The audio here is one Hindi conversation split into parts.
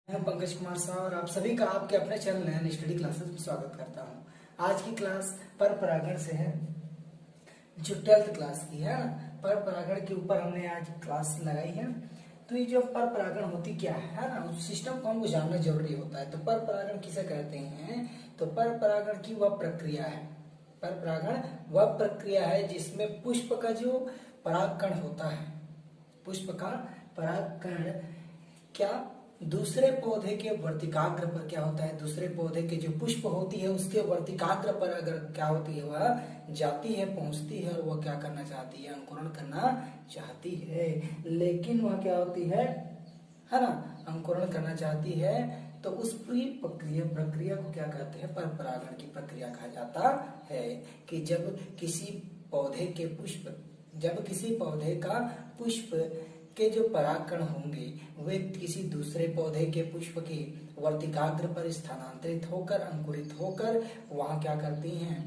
मैं पंकज कुमार शाह और आप सभी का आपके अपने चैनल नयन स्टडी क्लासेस में स्वागत करता हूं। आज की क्लास पर परागण से है, जो 12th क्लास की है ना। पर परागण के ऊपर हमने आज क्लास लगाई है। तो ये जो पर परागण होती क्या है ना, उस सिस्टम को हमको जानना जरूरी होता है। तो पर परागण किसे कहते हैं? तो पर परागण की वह प्रक्रिया है, पर परागण वह प्रक्रिया है जिसमें पुष्प का जो परागकण होता है, पुष्प का परागकण क्या दूसरे पौधे के वर्तिकाग्र पर क्या होता है, दूसरे पौधे के जो पुष्प होती है उसके वर्तिकाग्र पर अगर क्या होती है, वह जाती है, पहुंचती है और वह क्या करना चाहती है, अंकुरण करना चाहती है। लेकिन वह क्या होती है ना, अंकुरण करना चाहती है। तो उस पूरी प्रक्रिया को क्या कहते हैं? पर परागण की प्रक्रिया कहा जाता है। कि जब किसी पौधे के पुष्प, जब किसी पौधे का पुष्प के जो परागकण होंगे वे किसी दूसरे पौधे के पुष्प के वर्तिकाग्र पर स्थानांतरित होकर, अंकुरित होकर वहां क्या करती हैं,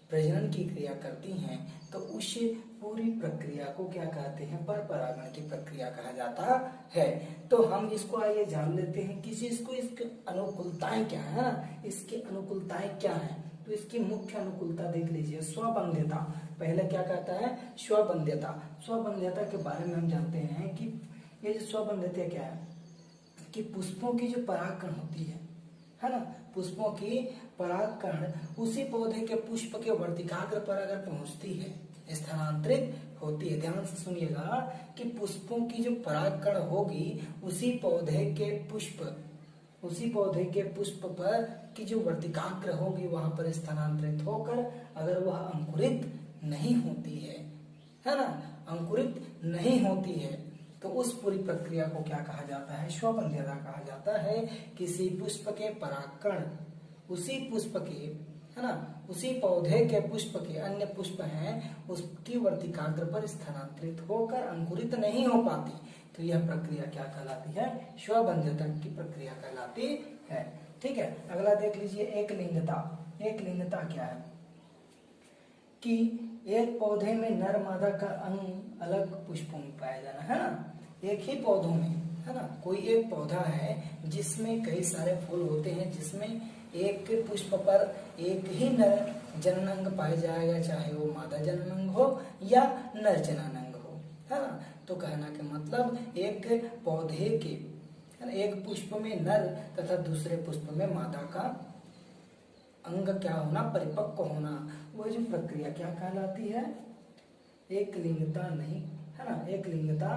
प्रजनन की क्रिया करती हैं। तो उस पूरी प्रक्रिया को क्या कहते हैं? पर परागण की प्रक्रिया कहा जाता है। तो हम इसको आइए जान लेते हैं कि इसको, इसकी अनुकूलताएं क्या है ना, इसकी अनुकूलताएं क्या है। तो इसकी मुख्य अनुकूलता देख लीजिए, स्वबंध्यता। पहले क्या कहता है? स्वबंध्यता। स्वबंध्यता के बारे में हम जानते हैं कि ये जो स्वबंध्यता क्या है, कि पुष्पों की जो परागकण होती है ना, पुष्पों की परागकण उसी पौधे के पुष्प के वर्तिकाग्र पर अगर पहुंचती है, स्थानांतरित होती है। ध्यान से सुनिएगा कि पुष्पों की जो परागकण होगी उसी पौधे के पुष्प, उसी पौधे के पुष्प पर की जो वर्तिकाग्र होगी वहां पर स्थानांतरित होकर अगर वह अंकुरित नहीं होती है ना, अंकुरित नहीं होती है, तो उस पूरी प्रक्रिया को क्या कहा जाता है? स्वबंध्यता कहा जाता है। किसी पुष्प के परागकण उसी पुष्प के, है ना, उसी पौधे के पुष्प के, अन्य पुष्प हैं, उसकी वर्तिकाग्र पर स्थानांतरित होकर अंकुरित नहीं हो पाती। तो यह प्रक्रिया क्या कहलाती है? स्वबंध्यता की प्रक्रिया कहलाती है। ठीक है, अगला देख लीजिए, एक लिंगता। एक लिंगता क्या है? कि एक पौधे में नर मादा का अंग अलग पुष्पों में पाया जाना, है ना। एक ही पौधों में, है ना, कोई एक पौधा है जिसमें कई सारे फूल होते हैं, जिसमें एक पुष्प पर एक ही नर जननांग पाया जाएगा, चाहे वो मादा जननांग हो या नर जननांग हो, है ना। तो कहना के मतलब एक पौधे के, है ना, एक पुष्प में नर तथा दूसरे पुष्प में मादा का अंग क्या होना, परिपक्व होना, वह जो प्रक्रिया क्या कहलाती है? एक लिंगता नहीं, है ना। एक लिंगता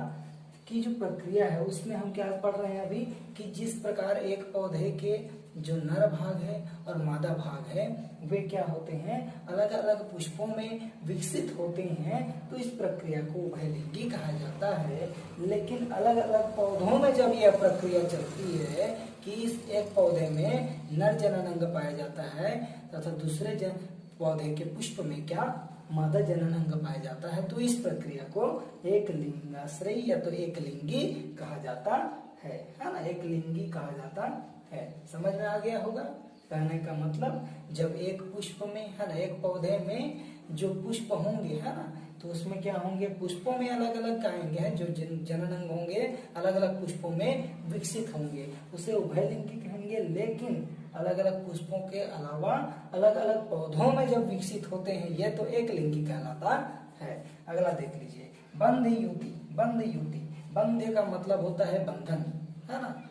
की जो प्रक्रिया है उसमें हम क्या पढ़ रहे हैं अभी, कि जिस प्रकार एक पौधे के जो नर भाग है और मादा भाग है वे क्या होते हैं, अलग अलग पुष्पों में विकसित होते हैं। तो इस प्रक्रिया को उभयलिंगी कहा जाता है। लेकिन अलग अलग पौधों में जब यह प्रक्रिया चलती है कि इस एक पौधे में नर जननांग पाया जाता है तथा दूसरे पौधे के पुष्प में क्या, मादा जननांग पाया जाता है, तो इस प्रक्रिया को एक लिंगाश्रयी या तो एक लिंगी कहा जाता है ना, एक लिंगी कहा जाता है। समझ में आ गया होगा कहने का मतलब? जब एक पुष्प में, है ना, एक पौधे में जो पुष्प होंगे, है ना, तो उसमें क्या होंगे, पुष्पों में अलग अलग कहेंगे, हैं जो जननांग होंगे अलग अलग पुष्पों में विकसित होंगे, उसे उभयलिंगी कहेंगे। लेकिन अलग अलग पुष्पों के अलावा अलग अलग पौधों में जब विकसित होते हैं ये तो एक लिंगी कहलाता है। अगला देख लीजिए, बंध युति। बंध युति, बंध का मतलब होता है बंधन, है ना।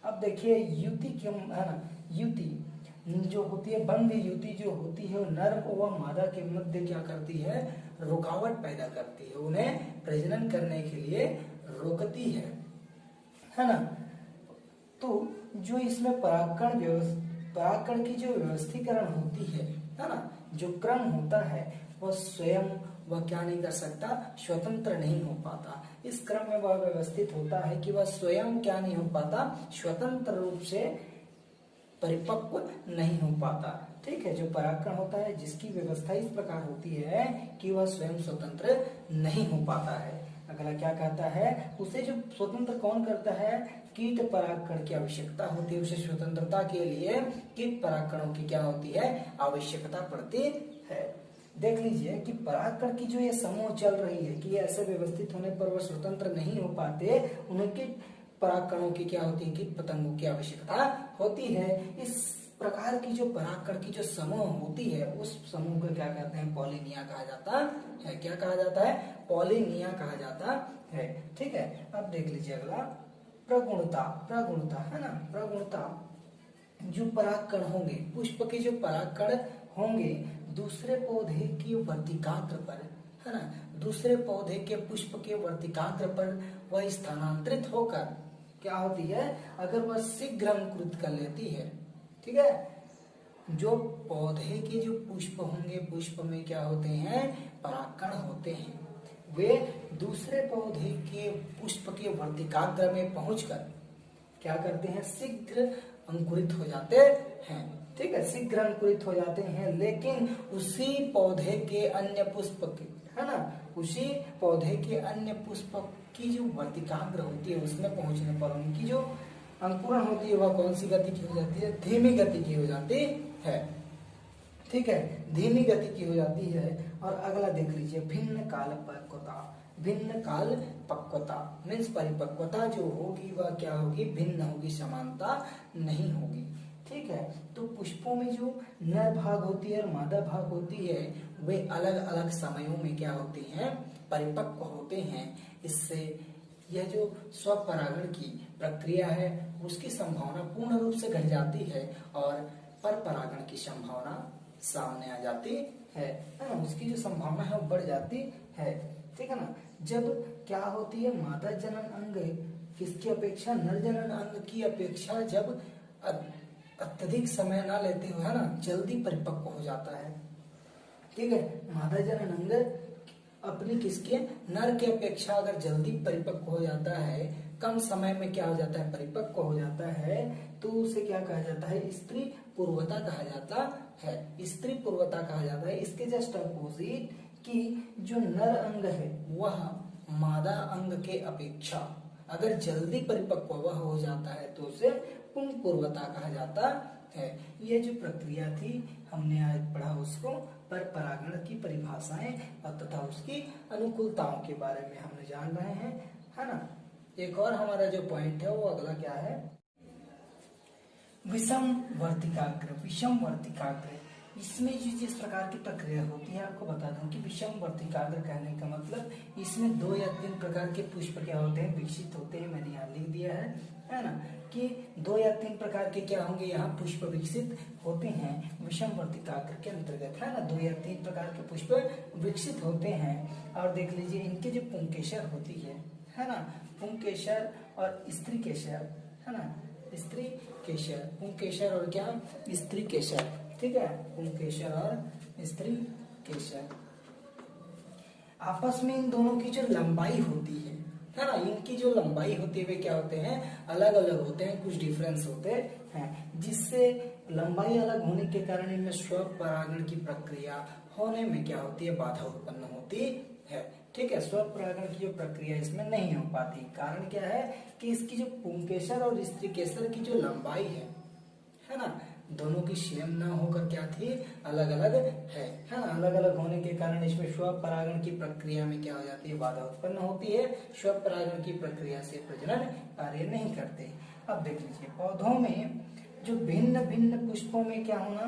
अब देखिए युति क्यों, है ना, युति जो होती है, बंध युति जो होती है वो नर व मादा के मध्य क्या करती है, रुकावट पैदा करती है, उन्हें प्रजनन करने के लिए रोकती है ना। तो जो इसमें परागकण की जो व्यवस्थीकरण होती है ना, जो क्रम होता है वह स्वयं वह क्या नहीं कर सकता, स्वतंत्र नहीं हो पाता। इस क्रम में वह व्यवस्थित होता है कि वह स्वयं क्या नहीं हो पाता, स्वतंत्र रूप से परिपक्व नहीं हो पाता। ठीक है, जो परागकण होता है जिसकी व्यवस्था इस प्रकार होती है कि वह स्वयं स्वतंत्र नहीं हो पाता है। अगला क्या कहता है, उसे जो स्वतंत्र कौन करता है, कीट परागकण की आवश्यकता होती है। उसे स्वतंत्रता के लिए कीट परागकणों की क्या होती है, आवश्यकता पड़ती है। देख लीजिए कि परागकण की जो ये समूह चल रही है कि ऐसे व्यवस्थित होने पर वह स्वतंत्र नहीं हो पाते, उन्हें कीट परागकणों की क्या होती है कि पतंगों की आवश्यकता होती है। इस प्रकार की जो परागकण की जो समूह होती है उस समूह को क्या कहते हैं, पॉलिनिया कहा जाता है। क्या कहा जाता है, पॉलिनिया कहा जाता है। ठीक है, अब देख लीजिए अगला प्रगुणता। प्रगुणता है ना, प्रगुणता जो परागकण होंगे, पुष्प के जो परागकण होंगे दूसरे पौधे की वर्तिकाग्र पर, है ना, दूसरे पौधे के पुष्प के वर्तिकाग्र पर वह स्थानांतरित होकर क्या होती है, अगर वह शीघ्र अंकुरित कर लेती है। ठीक है, जो पौधे के जो पुष्प होंगे, पुष्प में क्या होते हैं, परागकण होते हैं, वे दूसरे पौधे के पुष्प के वर्तिकाग्र में पहुंचकर क्या करते हैं, शीघ्र अंकुरित हो जाते हैं। ठीक है, शीघ्र अंकुरित हो जाते हैं, लेकिन उसी पौधे के अन्य पुष्प के, है ना, उसी पौधे के अन्य पुष्प की जो वर्तिकाग्र होती है उसमें पहुंचने पर उनकी जो अंकुरण होती है वह कौन सी गति की हो जाती है, धीमी गति की हो जाती है। ठीक है, धीमी गति की हो जाती है। और अगला देख लीजिए भिन्न काल पक्वता। भिन्न काल पक्वता मीन्स परिपक्वता जो होगी वह क्या होगी, भिन्न होगी, समानता नहीं होगी। ठीक है, तो पुष्पों में जो नर भाग होती है और मादा भाग होती है वे अलग अलग समयों में क्या होती हैं, परिपक्व होते हैं। इससे यह जो स्वपरागण की प्रक्रिया है उसकी संभावना पूर्ण रूप से घट जाती है और पर परागण की संभावना सामने आ जाती है ना, उसकी जो संभावना है वो बढ़ जाती है। ठीक है ना, जब क्या होती है, मादा जनन अंग किसकी अपेक्षा, नर जनन अंग की अपेक्षा जब अत्यधिक समय ना लेते हुए, है ना, जल्दी परिपक्व हो जाता है। ठीक है, मादा जनन अंग अपनी किसके, नर के अपेक्षा अगर जल्दी परिपक्व हो जाता है, कम समय में क्या हो जाता है, परिपक्व हो जाता है, तो उसे क्या कहा जाता है, स्त्री पूर्वता कहा जाता है। स्त्री पूर्वता कहा जाता है। इसके जस्ट अपोजिट कि जो नर अंग है वह मादा अंग के अपेक्षा अगर जल्दी परिपक्व वह हो जाता है तो उसे पुंग पूर्वता कहा जाता है। यह जो प्रक्रिया थी हमने आज पढ़ा उसको पर परागण की परिभाषाएं और तथा उसकी अनुकूलताओं के बारे में हमने जान रहे हैं, है ना। एक और हमारा जो पॉइंट है वो अगला क्या है, विषम वर्तिकाग्र। विषम वर्तिकाग्र, इसमें जो जिस प्रकार की प्रक्रिया होती है आपको बता दूं कि विषम वर्तिकाग्र कहने का मतलब इसमें 2 या 3 प्रकार के पुष्प क्या होते हैं, विकसित होते हैं। मैंने यहाँ लिख दिया है ना, कि 2 या 3 प्रकार के क्या होंगे यहाँ पुष्प विकसित होते हैं विषम वर्तिकाग्र के अंतर्गत, है ना। 2 या 3 प्रकार के पुष्प विकसित होते हैं। और देख लीजिए इनके जो पुंकेसर होती है ना, पुंकेसर और स्त्री केसर, है ना, स्त्री केसर, पुंकेसर और क्या, स्त्री केसर। ठीक है, पुंकेसर और स्त्री केसर, आपस में इन दोनों की जो लंबाई होती है ना, इनकी जो लंबाई होती है वे क्या होते हैं, अलग अलग होते हैं, कुछ डिफरेंस होते हैं, जिससे लंबाई अलग होने के कारण इनमें स्वपरागण की प्रक्रिया होने में क्या होती है, बाधा उत्पन्न होती है। ठीक है, स्वपरागण की जो प्रक्रिया इसमें नहीं हो पाती। कारण क्या है कि इसकी जो पुंकेसर और स्त्री केसर की जो लंबाई है ना, दोनों की सेम ना होकर क्या थी, अलग अलग है ना। अलग अलग होने के कारण इसमें स्वपरागण की प्रक्रिया में क्या हो जाती है, बाधा उत्पन्न होती है। स्वपरागण की प्रक्रिया से प्रजनन कार्य नहीं करते। अब देख लीजिए पौधों में जो भिन्न भिन्न पुष्पों में क्या होना,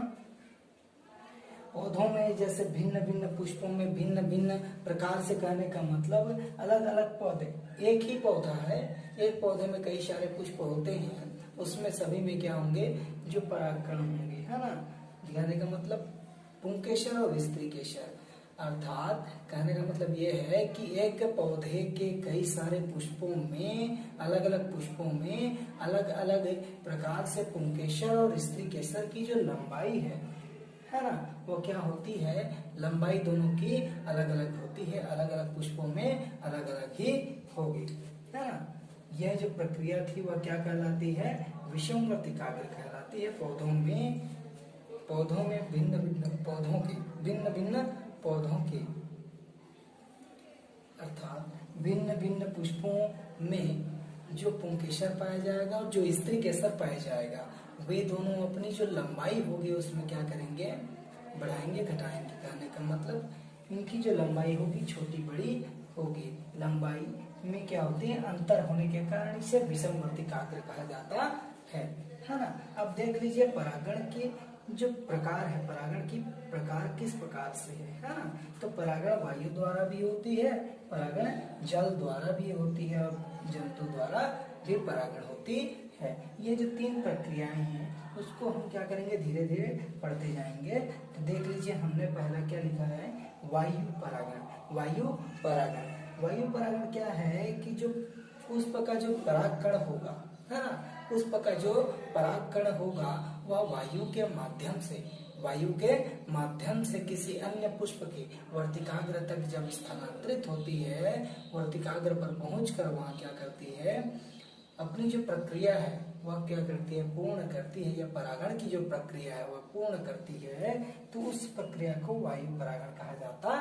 पौधों में जैसे भिन्न भिन्न पुष्पों में भिन्न भिन्न प्रकार से कहने का मतलब अलग अलग पौधे, एक ही पौधा है, एक पौधे में कई सारे पुष्प होते हैं, उसमें सभी में क्या होंगे, जो परागकण होंगे, है ना। कहने का मतलब पुंकेसर और स्त्री केसर, अर्थात कहने का मतलब ये है कि एक पौधे के कई सारे पुष्पों में, अलग अलग पुष्पों में अलग अलग प्रकार से पुंकेसर और स्त्री केसर की जो लंबाई है ना, वो क्या होती है, लंबाई दोनों की अलग अलग होती है, अलग अलग पुष्पों में अलग अलग ही होगी, है ना। यह जो प्रक्रिया थी वह क्या कहलाती है, विषम वर्तिकाग्र कहलाती है। पौधों में भिन्न भिन्न पौधों के अर्थात भिन्न भिन्न पुष्पों में जो पुंकेसर पाया जाएगा और जो स्त्री केसर पाया जाएगा, वे दोनों अपनी जो लंबाई होगी उसमें क्या करेंगे, बढ़ाएंगे घटाएंगे। कहने का मतलब इनकी जो लंबाई होगी छोटी बड़ी होगी, लंबाई में क्या होती है, अंतर होने के कारण इसे विषम वर्तिकाग्र कहा जाता है ना। अब देख लीजिए परागण के जो प्रकार है, परागण की प्रकार किस प्रकार से है ना। तो परागण वायु द्वारा भी होती है, परागण जल द्वारा भी होती है और जंतु द्वारा भी परागण होती है। ये जो 3 प्रक्रियाएं हैं उसको हम क्या करेंगे, धीरे धीरे पढ़ते जाएंगे। तो देख लीजिए हमने पहला क्या लिखा है, वायु परागण। वायु परागण, वायु परागण क्या है कि जो पुष्प का जो परागकण होगा है ना, पुष्प का जो परागकण होगा वह वायु के माध्यम से किसी अन्य पुष्प के वर्तिकाग्र तक जब स्थानांतरित होती है, वर्तिकाग्र पर पहुंचकर वहां क्या करती है, अपनी जो प्रक्रिया है वह क्या करती है, पूर्ण करती है, या परागण की जो प्रक्रिया है वह पूर्ण करती है, तो उस प्रक्रिया को वायु परागण कहा जाता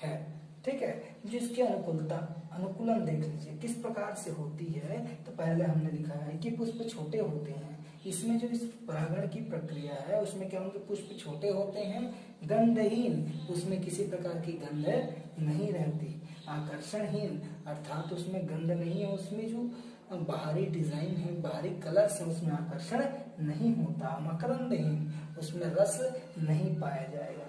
है। ठीक है, जिसकी अनुकूलन देख लीजिए किस प्रकार से होती है। तो पहले हमने लिखा है कि पुष्प छोटे होते हैं, इसमें जो इस परागण की प्रक्रिया है उसमें क्या होंगे, पुष्प छोटे होते हैं, गंधहीन, उसमें किसी प्रकार की गंध नहीं रहती, आकर्षणहीन अर्थात उसमें गंध नहीं है, उसमें जो बाहरी डिजाइन है, बाहरी कलर्स है उसमें आकर्षण नहीं होता, मकरंदहीन, उसमें रस नहीं पाया जाएगा।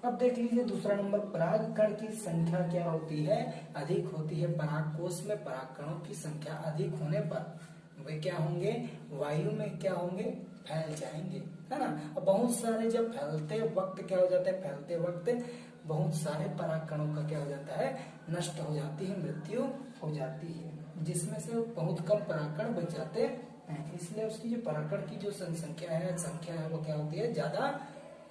अब देख लीजिए दूसरा नंबर, परागकण की संख्या क्या होती है, अधिक होती है। परागकोश में परागकणों की संख्या अधिक होने पर वे क्या होंगे, वायु में क्या होंगे, फैल जाएंगे, है ना। अब बहुत सारे जब फैलते वक्त क्या हो जाता है, फैलते वक्त बहुत सारे परागकणों का क्या हो जाता है, नष्ट हो जाती है, मृत्यु हो जाती है, जिसमें से बहुत कम परागकण बच जाते हैं। इसलिए उसकी जो परागकण की जो संख्या है वो क्या होती है, ज्यादा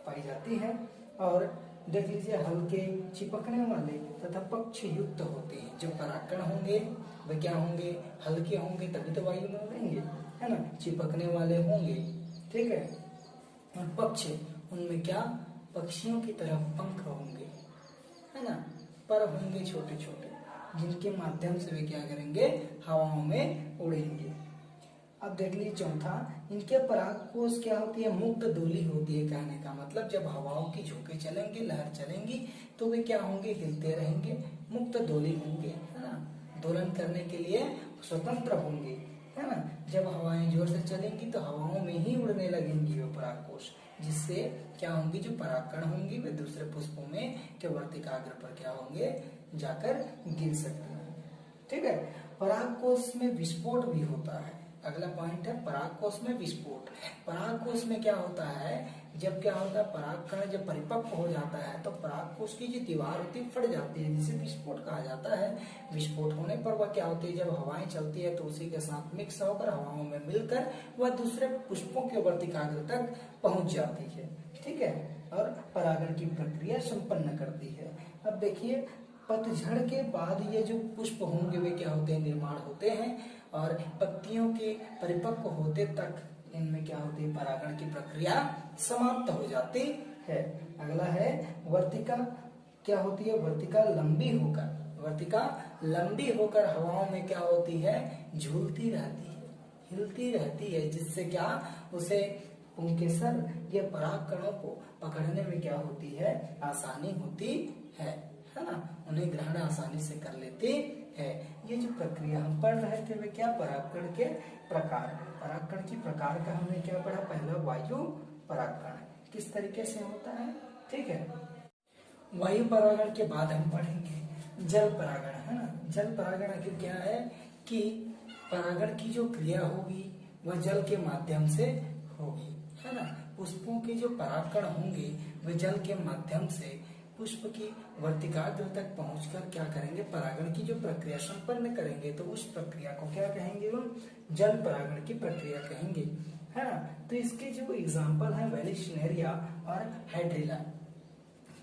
पाई जाती है। और देख लीजिए हल्के चिपकने वाले तथा पक्ष युक्त होते हैं, जो परागकण होंगे वे क्या होंगे, हल्के होंगे तभी तो वायु में उड़ेंगे, है ना, चिपकने वाले होंगे। ठीक है, और पक्ष, उनमें क्या, पक्षियों की तरह पंख होंगे, है ना, पर होंगे छोटे छोटे, जिनके माध्यम से वे क्या करेंगे, हवाओं में उड़ेंगे। अब देख लीजिए चौथा, इनके परागकोश क्या होती है, मुक्त डोली होती है। कहने का मतलब जब हवाओं की झोंके चलेंगे, लहर चलेंगी तो वे क्या होंगे, हिलते रहेंगे, मुक्त डोली होंगे, है ना, दोलन करने के लिए स्वतंत्र होंगे, है ना। जब हवाएं जोर से चलेंगी तो हवाओं में ही उड़ने लगेंगी वे परागकोश, जिससे क्या होंगी, जो परागकण होंगी वे दूसरे पुष्पों में के वर्तिकाग्र पर क्या होंगे, जाकर गिर सकते हैं। ठीक है, परागकोश में विस्फोट भी होता है। अगला पॉइंट है परागकोश में विस्फोट। परागकोश में क्या होता है, जब क्या होता है, परागकण जब परिपक्व हो जाता है तो परागकोश की जो दीवार होती है फट जाती है, जिसे विस्फोट कहा जाता है। विस्फोट होने पर वह क्या होती है, जब हवाएं चलती है तो उसी के साथ मिक्स होकर हवाओं में मिलकर वह दूसरे पुष्पों के वर्तिकाग्र तक पहुंच जाती है। ठीक है, और परागण की प्रक्रिया संपन्न करती है। अब देखिए पतझड़ के बाद ये जो पुष्प होंगे वे क्या होते हैं, निर्माण होते हैं, और पत्तियों के परिपक्व होते तक इनमें क्या होती है, परागण की प्रक्रिया समाप्त हो जाती है। अगला है वर्तिका, क्या होती है, वर्तिका लंबी होकर हवाओं में क्या होती है, झूलती रहती है, हिलती रहती है, जिससे क्या उसे पुंकेसर या परागकणों को पकड़ने में क्या होती है, आसानी होती है ना, उन्हें ग्रहण आसानी से कर लेती है। ये जो प्रक्रिया हम पढ़ रहे थे वे क्या, परागकण के प्रकार। परागकण की प्रकार का हमने क्या पढ़ा, पहला वायु परागकण किस तरीके से होता है। ठीक है, वायु परागण के बाद हम पढ़ेंगे जल परागण, है ना। जल परागण आखिर क्या है कि परागण की जो क्रिया होगी वह जल के माध्यम से होगी, है ना। पुष्पों के जो परागकण होंगे वे जल के माध्यम से पुष्प की वर्तिकाग्र तक पहुंचकर क्या करेंगे, परागण की जो प्रक्रिया संपन्न करेंगे, तो उस प्रक्रिया को क्या कहेंगे, हम जल परागण की प्रक्रिया कहेंगे, है ना। तो इसके जो एग्जाम्पल है वेलिशनेरिया और हाइड्रिला।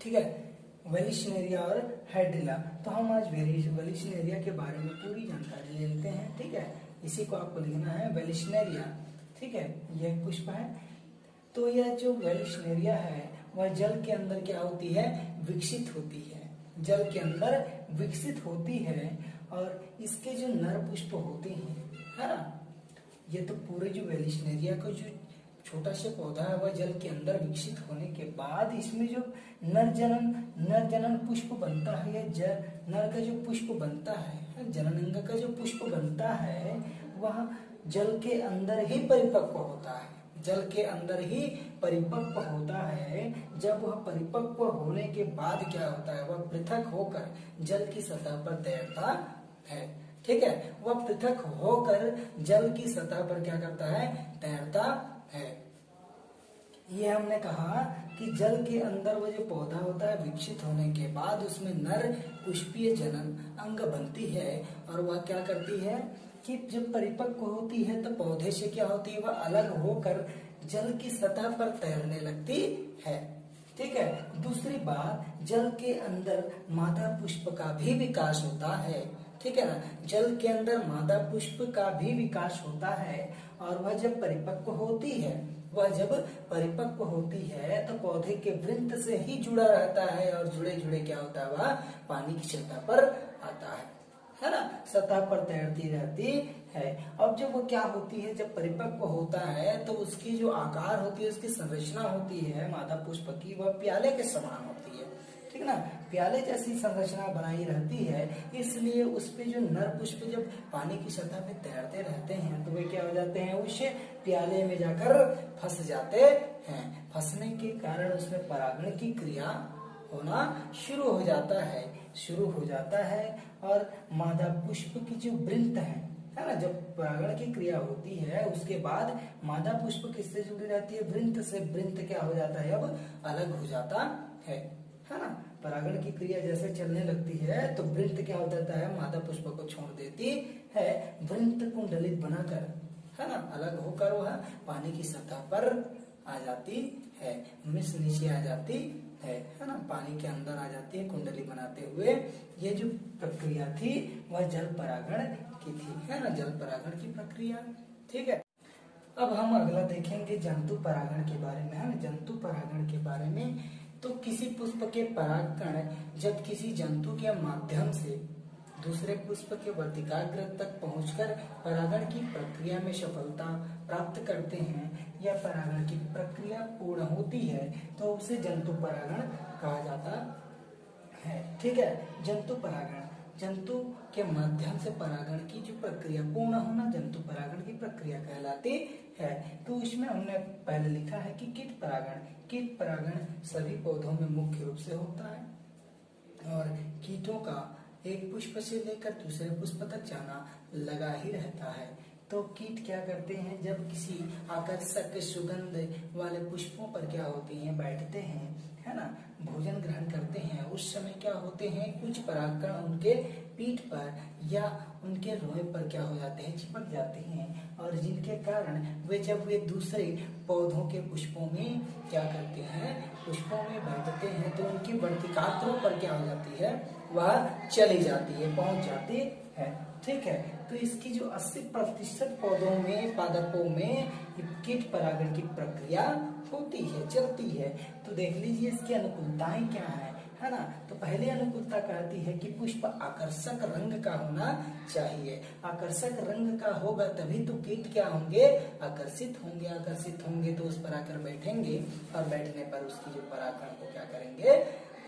ठीक है, वेलिशनेरिया और हाइड्रिला। तो हम आज वेलिशनेरिया के बारे में पूरी जानकारी ले लेते हैं। ठीक है, इसी को आपको लिखना है, वेलिशनेरिया। ठीक है, यह पुष्प है। तो यह जो वेलिशनेरिया है वह जल के अंदर क्या होती है, विकसित होती है, जल के अंदर विकसित होती है। और इसके जो नर पुष्प होते हैं, है ना, ये तो पूरे जो वेलिशनेरिया को जो छोटा सा पौधा है वह जल के अंदर विकसित होने के बाद इसमें जो नर जनन पुष्प बनता है, या नर का जो पुष्प बनता है, जननांग का जो पुष्प बनता है वह जल के अंदर ही परिपक्व होता है, जल के अंदर ही परिपक्व होता है। जब वह परिपक्व होने के बाद क्या होता है, वह पृथक होकर जल की सतह पर तैरता है। ठीक है, वह पृथक होकर जल की सतह पर क्या करता है, तैरता है। ये हमने कहा कि जल के अंदर वो जो पौधा होता है विकसित होने के बाद उसमें नर पुष्पीय जनन अंग बनती है, और वह क्या करती है कि जब परिपक्व होती है तो पौधे से क्या होती है, वह अलग होकर जल की सतह पर तैरने लगती है। ठीक है, दूसरी बात, जल के अंदर मादा पुष्प का भी विकास होता है। ठीक है ना, जल के अंदर मादा पुष्प का भी विकास होता है, और वह जब परिपक्व होती है, वह जब परिपक्व होती है तो पौधे के वृंत से ही जुड़ा रहता है, और जुड़े जुड़े क्या होता है, वह पानी की सतह पर आता है ना, सतह पर तैरती रहती है। अब जब वो क्या होती है, जब परिपक्व होता है तो उसकी जो आकार होती है, उसकी संरचना होती है मादा पुष्प की, वह प्याले के समान होती है। ठीक ना, प्याले जैसी संरचना बनाई रहती है, इसलिए उस पे जो नर पुष्प जब पानी की सतह पे तैरते रहते हैं तो वे क्या हो जाते हैं, उस प्याले में जाकर फंस जाते हैं। फंसने के कारण उसमें परागण की क्रिया होना शुरू हो जाता है, और मादा पुष्प की जो वृंत है ना, जब परागण की क्रिया होती है उसके बाद मादा पुष्प किससे जुड़ी रहती है, वृंत से। वृंत क्या हो जाता है, अब अलग हो जाता है ना। परागण की क्रिया जैसे चलने लगती है तो वृंत क्या हो जाता है, मादा पुष्प को छोड़ देती है, वृंत कुंडलित बनाकर, है ना, अलग होकर वह पानी की सतह पर आ जाती है, मिस नीचे आ जाती है ना, पानी के अंदर आ जाती है कुंडली बनाते हुए। ये जो प्रक्रिया थी वह जल परागण की थी, है ना, जल परागण की प्रक्रिया। ठीक है, अब हम अगला देखेंगे जंतु परागण के बारे में, है ना, जंतु परागण के बारे में। तो किसी पुष्प के परागकण जब किसी जंतु के माध्यम से दूसरे पुष्प के वर्तिकाग्र तक पहुंचकर परागण की प्रक्रिया में सफलता प्राप्त करते हैं, या परागण की प्रक्रिया पूर्ण होती है, तो उसे जंतु परागण कहा जाता है। ठीक है, जंतु परागण, जंतु के माध्यम से परागण की जो प्रक्रिया पूर्ण होना जंतु परागण की प्रक्रिया कहलाती है। तो इसमें हमने पहले लिखा है कि कीट परागण। कीट परागण सभी पौधों में मुख्य रूप से होता है, और कीटों का एक पुष्प से लेकर दूसरे पुष्प तक जाना लगा ही रहता है। तो कीट क्या करते हैं, जब किसी आकर्षक सुगंध वाले पुष्पों पर क्या होते हैं, बैठते हैं, है ना, भोजन ग्रहण करते हैं, उस समय क्या होते हैं, कुछ परागकण उनके पीठ पर या उनके रोए पर क्या हो जाते हैं, चिपक जाते हैं, और जिनके कारण जब वे दूसरे पौधों के पुष्पों में क्या करते हैं, पुष्पों में बैठते हैं, तो उनकी वर्तिकाग्रों पर क्या हो जाती है, वह चली जाती है, पहुंच जाती है। ठीक है, तो इसकी जो 80% पौधों में, पादपों में कीट परागण की प्रक्रिया होती है, चलती है। तो देख लीजिए इसकी अनुकूलताएं क्या है ना। तो पहली अनुकूलता कहती है कि पुष्प आकर्षक रंग का होना चाहिए। आकर्षक रंग का होगा तभी तो कीट क्या होंगे, आकर्षित होंगे तो उस पर आकर बैठेंगे, और बैठने पर उसकी जो परागण को क्या करेंगे,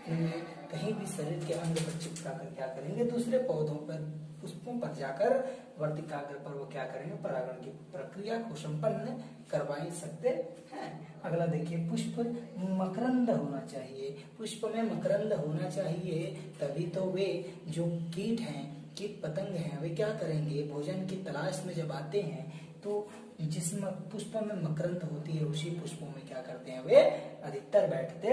कहीं भी शरीर के अंग पर चिपका कर क्या करेंगे, दूसरे पौधों पर, पुष्पों पर जाकर वर्तिकाग्र पर वो क्या करेंगे, परागण की प्रक्रिया को संपन्न करवा सकते हैं। अगला देखिए, पुष्प मकरंद होना चाहिए। पुष्प में मकरंद होना चाहिए, तभी तो वे जो कीट हैं, कीट पतंग हैं, वे क्या करेंगे, भोजन की तलाश में जब आते हैं तो जिस पुष्प में मकरंद होती है उसी पुष्पों में क्या करते हैं, वे अधिकतर बैठते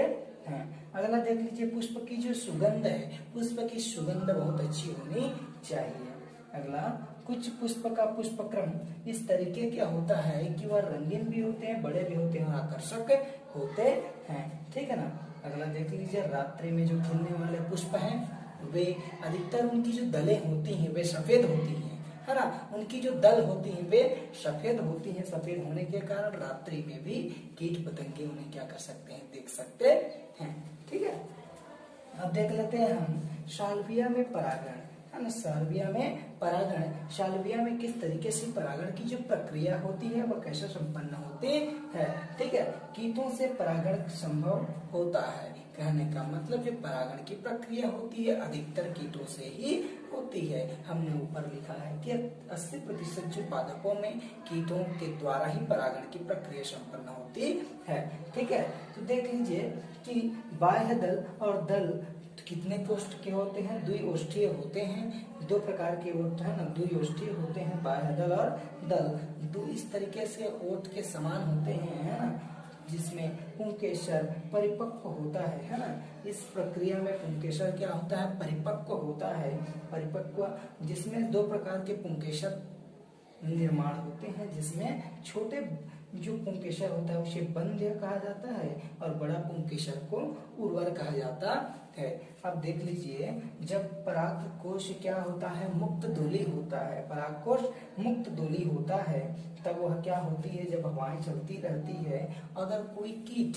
हैं। अगला देख लीजिए, पुष्प की जो सुगंध है, पुष्प की सुगंध बहुत अच्छी होनी चाहिए। अगला, कुछ पुष्प का पुष्पक्रम इस तरीके क्या होता है कि वह रंगीन भी होते हैं, बड़े भी होते हैं और आकर्षक होते हैं। ठीक है ना। अगला देख लीजिए, रात्रि में जो खिलने वाले पुष्प हैं वे अधिकतर उनकी जो दलें होती हैं वे सफेद होती हैं, है ना, उनकी जो दल होती हैं वे सफेद होती हैं। सफेद होने के कारण रात्रि में भी कीट पतंगे उन्हें क्या कर सकते हैं, देख सकते हैं। ठीक है, अब देख लेते हैं हम साल्विया में परागण, है ना। साल्विया में परागण, साल्विया में किस तरीके से परागण की जो प्रक्रिया होती है वह कैसे संपन्न होती है। ठीक है, कीटों से परागण संभव होता है। कहने का मतलब जो परागण की प्रक्रिया होती है अधिकतर कीटों से ही होती है। हमने ऊपर लिखा है कि 80% जो पादपों में कीटों के द्वारा ही परागण की प्रक्रिया संपन्न होती है। ठीक है, तो देख लीजिए कि बाह्य दल और दल कितने कोष्ठ के होते हैं, द्विओष्ठीय होते हैं। दो प्रकार के ओठ है ना, द्विओष्ठीय होते हैं बाह्य दल और दल। दो इस तरीके से ओठ के समान होते हैं, है ना, जिसमें पुंकेसर परिपक्व होता है ना। इस प्रक्रिया में पुंकेसर क्या होता है, परिपक्व होता है। परिपक्व जिसमें दो प्रकार के पुंकेसर निर्माण होते हैं, जिसमें छोटे जो पुंकेसर होता है उसे बंध्य कहा जाता है और बड़ा पुंकेसर को उर्वर कहा जाता है। अब देख लीजिए, जब परागकोश क्या होता है, मुक्त दोली होता है, परागकोश मुक्त दोली होता है, तब वह क्या होती है, जब हवाएं चलती रहती है, अगर कोई कीट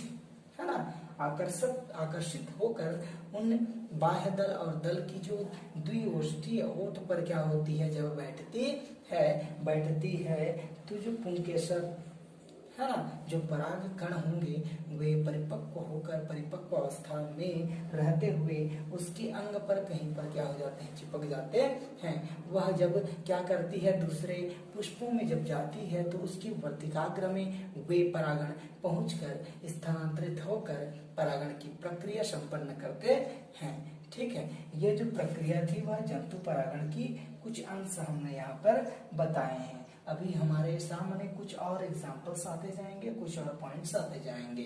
है ना आकर्षित होकर उन बाह्य दल और दल की जो द्विओष्ठीय ओठ पर क्या होती है, जब बैठती है तो जो पुंकेसर है ना, जो पराग कण होंगे वे परिपक्व होकर परिपक्व अवस्था में रहते हुए उसके अंग पर कहीं पर क्या हो जाते हैं, चिपक जाते हैं। वह जब क्या करती है, दूसरे पुष्पों में जब जाती है तो उसकी वर्तिकाग्र में वे परागण पहुंचकर स्थानांतरित होकर परागण की प्रक्रिया संपन्न करते हैं। ठीक है, ये जो प्रक्रिया थी वह जंतु परागण की कुछ अंश हमने यहाँ पर बताए हैं। अभी हमारे सामने कुछ और एग्जांपल्स आते जाएंगे, कुछ और पॉइंट्स आते जाएंगे।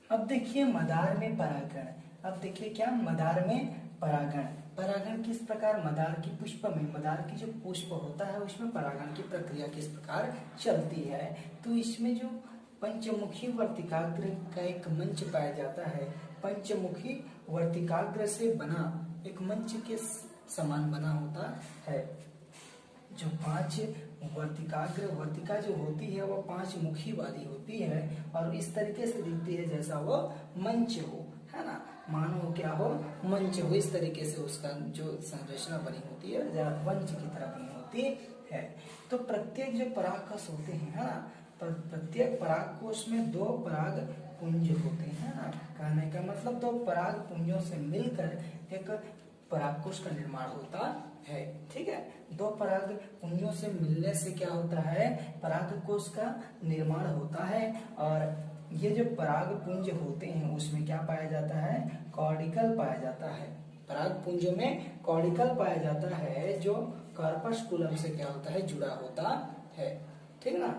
अब देखिए मदार में परागण। अब देखिए क्या, मदार में परागण। परागण किस प्रकार, मदार की पुष्प में, मदार की जो पुष्प होता है उसमें परागण की प्रक्रिया किस प्रकार चलती है। तो इसमें जो पंचमुखी वर्तिकाग्र का एक मंच पाया जाता है, पंचमुखी वर्तिकाग्र से बना एक मंच के समान बना होता है। जो 5 वर्तिका जो होती है वो 5 मुखी वाली होती है और इस तरीके से दिखती है जैसा वो मंच हो, है ना, मानो क्या हो, मंच हो। इस तरीके से उसका जो संरचना बनी होती है मंच की तरह बनी होती है। तो प्रत्येक जो परागकोश होते हैं, है ना, प्रत्येक परागकोश में 2 पराग पुंज होते हैं ना। कहने का मतलब 2 पराग पुंजों से मिलकर एक परागकोश का निर्माण होता है। ठीक है, 2 पराग पुंजों से मिलने से क्या होता है, परागकोश का निर्माण होता है। और ये जो पराग पुंज होते हैं उसमें क्या पाया जाता है, कॉर्डिकल पाया जाता है। पराग पुंजों में कॉर्डिकल पाया जाता है जो कार्पस्कुलम से क्या होता है, जुड़ा होता है। ठीक ना,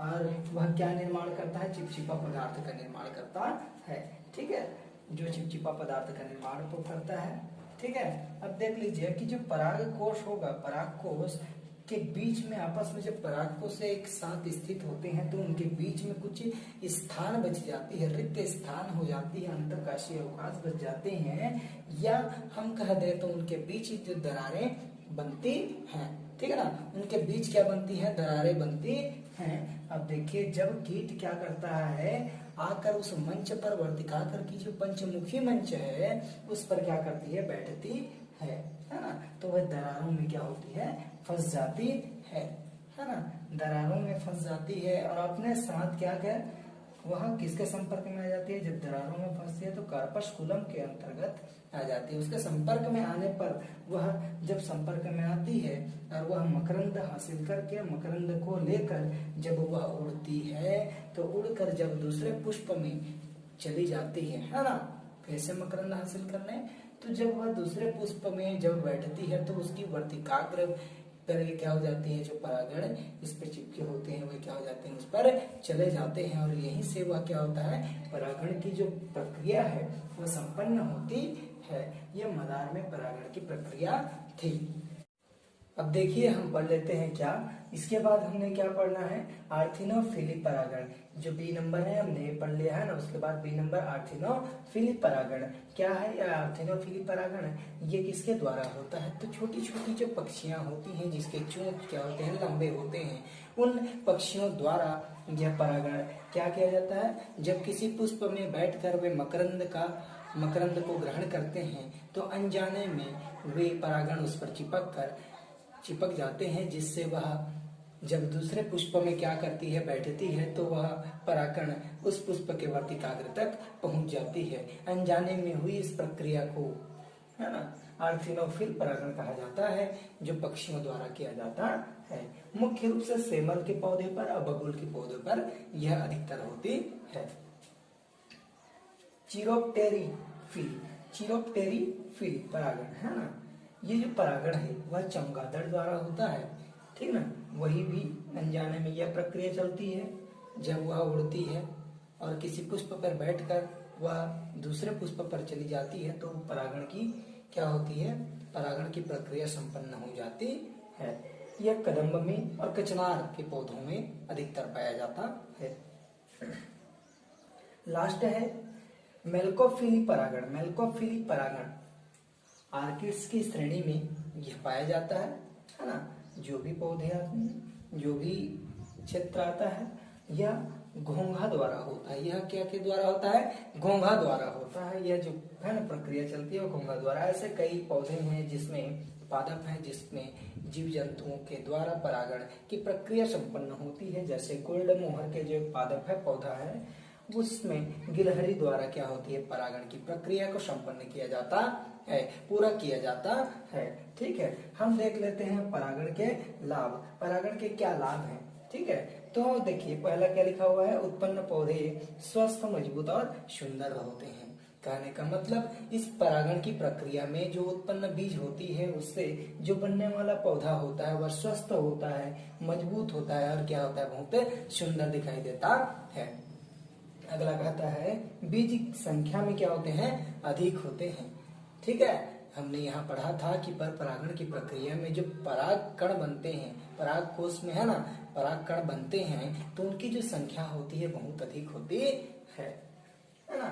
और वह क्या निर्माण करता है, चिपचिपा पदार्थ का निर्माण करता है। ठीक है, जो चिपचिपा पदार्थ का निर्माण को करता है। ठीक है, अब देख लीजिए कि जो परागकोश होगा, परागकोश के बीच में आपस में जब परागकोश से एक साथ स्थित होते हैं तो उनके बीच में कुछ स्थान बच जाती है, रिक्त स्थान हो जाती है, अंतरकाशीय अवकाश बच जाते हैं, या हम कह दे तो उनके बीच जो दरारें बनती हैं। ठीक है ना, उनके बीच क्या बनती है, दरारें बनती हैं। अब देखिए जब कीट क्या करता है, आकर उस मंच पर वर्तिकाग्र की जो पंचमुखी मंच है उस पर क्या करती है, बैठती है ना, तो वह दरारों में क्या होती है, फंस जाती है ना, दरारों में फंस जाती है। और अपने साथ क्या कर वह किसके संपर्क में आ जाती है, जब दरारों में फंसती है तो कार्पस्कुलम के अंतर्गत आ जाती है। उसके संपर्क में आने पर वह जब संपर्क में आती है और वह मकरंद हासिल करके मकरंद को लेकर जब वह उड़ती है तो उड़कर जब दूसरे पुष्प में चली जाती है ना, कैसे मकरंद हासिल करने, तो जब वह दूसरे पुष्प में जब बैठती है तो उसकी वर्तिकाग्र पर क्या हो जाती है, जो परागण इस पे चिपके होते हैं वे क्या हो जाते हैं, उस पर चले जाते हैं और यहीं से वह क्या होता है, परागण की जो प्रक्रिया है वह संपन्न होती है। यह मदार में परागण की प्रक्रिया थी। अब देखिए हम पढ़ लेते हैं क्या, इसके बाद हमने क्या पढ़ना है, आर्थिनोफिली परागण। जो बी नंबर है हमने पढ़ लिया है ना, उसके बाद बी नंबर आर्थिनोफिली परागण क्या है। यह आर्थिनोफिली परागण ये किसके द्वारा होता है, तो छोटी छोटी जो पक्षियां होती हैं जिसके चोंच क्या होते हैं, लंबे होते हैं, उन पक्षियों द्वारा यह परागण क्या किया जाता है। जब किसी पुष्प में बैठकर वे मकरंद का मकरंद को ग्रहण करते हैं तो अनजाने में वे परागण उस पर चिपक जाते हैं, जिससे वह जब दूसरे पुष्प में क्या करती है, बैठती है, तो वह परागण उस पुष्प के वर्तिकाग्र तक पहुंच जाती है। अनजाने में हुई इस प्रक्रिया को, है ना, आर्थिनोफिल परागण कहा जाता है, जो पक्षियों द्वारा किया जाता है। मुख्य रूप से सेमल के पौधे पर और बबूल के पौधे पर यह अधिकतर होती है। चिरोप्टेरिफिल परागण, है ना, ये जो परागण है वह चमगादड़ द्वारा होता है, ठीक ना। वही भी अनजाने में यह प्रक्रिया चलती है। जब वह उड़ती है और किसी पुष्प पर बैठकर वह दूसरे पुष्प पर चली जाती है तो परागण की क्या होती है, परागण की प्रक्रिया संपन्न हो जाती है। यह कदम्ब में और कचनार के पौधों में अधिकतर पाया जाता है। लास्ट है मेलकोफिली परागण आर्किड्स की श्रेणी में यह पाया जाता है ना। जो भी पौधे आते हैं, जो भी क्षेत्र आता है, यह घोंघा द्वारा होता है। यह क्या के द्वारा होता है, घोंघा द्वारा होता है। यह जो है ना प्रक्रिया चलती है वो घोंघा द्वारा। ऐसे कई पौधे हैं जिसमें पादप है, जिसमें जीव जंतुओं के द्वारा परागण की प्रक्रिया संपन्न होती है। जैसे गोल्ड मोहर के जो पादप है, पौधा है, उसमें गिलहरी द्वारा क्या होती है, परागण की प्रक्रिया को संपन्न किया जाता है, पूरा किया जाता है। ठीक है, हम देख लेते हैं परागण के लाभ। परागण के क्या लाभ हैं, ठीक है। तो देखिए पहला क्या लिखा हुआ है, उत्पन्न पौधे स्वस्थ, मजबूत और सुंदर होते हैं। कहने का मतलब इस परागण की प्रक्रिया में जो उत्पन्न बीज होती है, उससे जो बनने वाला पौधा होता है वह स्वस्थ होता है, मजबूत होता है और क्या होता है, बहुत सुंदर दिखाई देता है। अगला कहता है बीज संख्या में क्या होते हैं, अधिक होते हैं। ठीक है, हमने यहाँ पढ़ा था कि पर परागण की प्रक्रिया में जो पराग कण बनते हैं, पराग कोश में है ना, पराग कण बनते हैं, तो उनकी जो संख्या होती है बहुत अधिक होती है ना।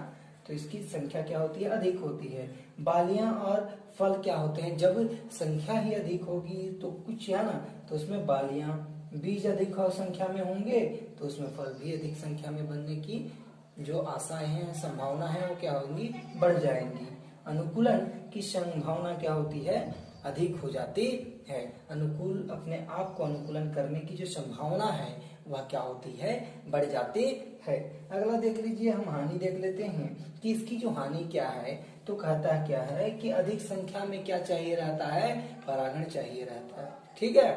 तो इसकी संख्या क्या होती है, अधिक होती है। बालियां और फल क्या होते हैं, जब संख्या ही अधिक होगी तो कुछ है ना, तो उसमें बालियां, बीज अधिक संख्या में होंगे तो उसमें फल भी अधिक संख्या में बनने की जो आशाएं हैं, संभावना है, वो क्या होंगी, बढ़ जाएंगी। अनुकूलन की संभावना क्या होती है, अधिक हो जाती है। अनुकूल, अपने आप को अनुकूलन करने की जो संभावना है वह क्या होती है, बढ़ जाती है। अगला देख लीजिए, हम हानि देख लेते हैं कि इसकी जो हानि क्या है। तो कहता है क्या है कि अधिक संख्या में क्या चाहिए रहता है, परागण चाहिए रहता है। ठीक है,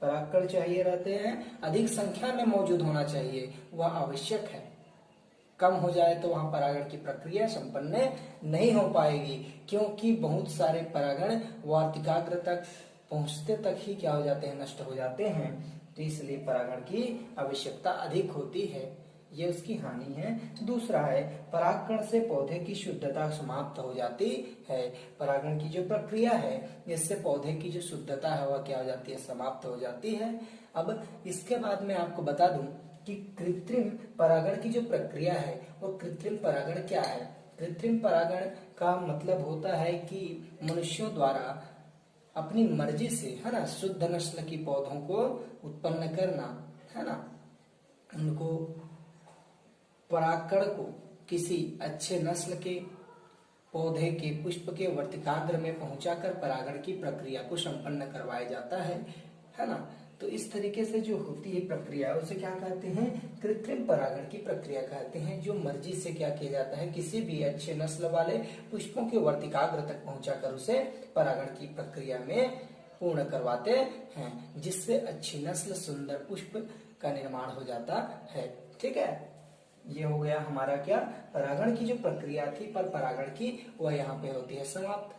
परागकण चाहिए रहते हैं, अधिक संख्या में मौजूद होना चाहिए, वह आवश्यक है। कम हो जाए तो वहां परागण की प्रक्रिया संपन्न नहीं हो पाएगी, क्योंकि बहुत सारे परागण वार्तिकाग्र तक पहुंचते तक ही क्या हो जाते हैं, नष्ट हो जाते हैं। तो इसलिए परागण की आवश्यकता अधिक होती है, ये उसकी हानि है। दूसरा है परागकण से पौधे की शुद्धता समाप्त हो जाती है। परागण की जो प्रक्रिया है, इससे पौधे की जो शुद्धता है वह क्या हो जाती है, समाप्त हो जाती है। अब इसके बाद मैं आपको बता दूं कि कृत्रिम परागण की जो प्रक्रिया है वो कृत्रिम परागण क्या है। कृत्रिम परागण का मतलब होता है कि मनुष्यों द्वारा अपनी मर्जी से, है ना, शुद्ध नस्ल की पौधों को उत्पन्न करना, है ना, उनको परागकण को किसी अच्छे नस्ल के पौधे के पुष्प के वर्तिकाग्र में पहुंचाकर परागण की प्रक्रिया को संपन्न करवाया जाता है ना। तो इस तरीके से जो होती है प्रक्रिया, उसे क्या कहते हैं, कृत्रिम परागण की प्रक्रिया कहते हैं। जो मर्जी से क्या किया जाता है, किसी भी अच्छे नस्ल वाले पुष्पों के वर्तिकाग्र तक पहुंचाकर उसे परागण की प्रक्रिया में पूर्ण करवाते हैं, जिससे अच्छी नस्ल, सुंदर पुष्प का निर्माण हो जाता है। ठीक है, ये हो गया हमारा क्या, परागण की जो प्रक्रिया थी पर परागण की, वह यहाँ पे होती है समाप्त।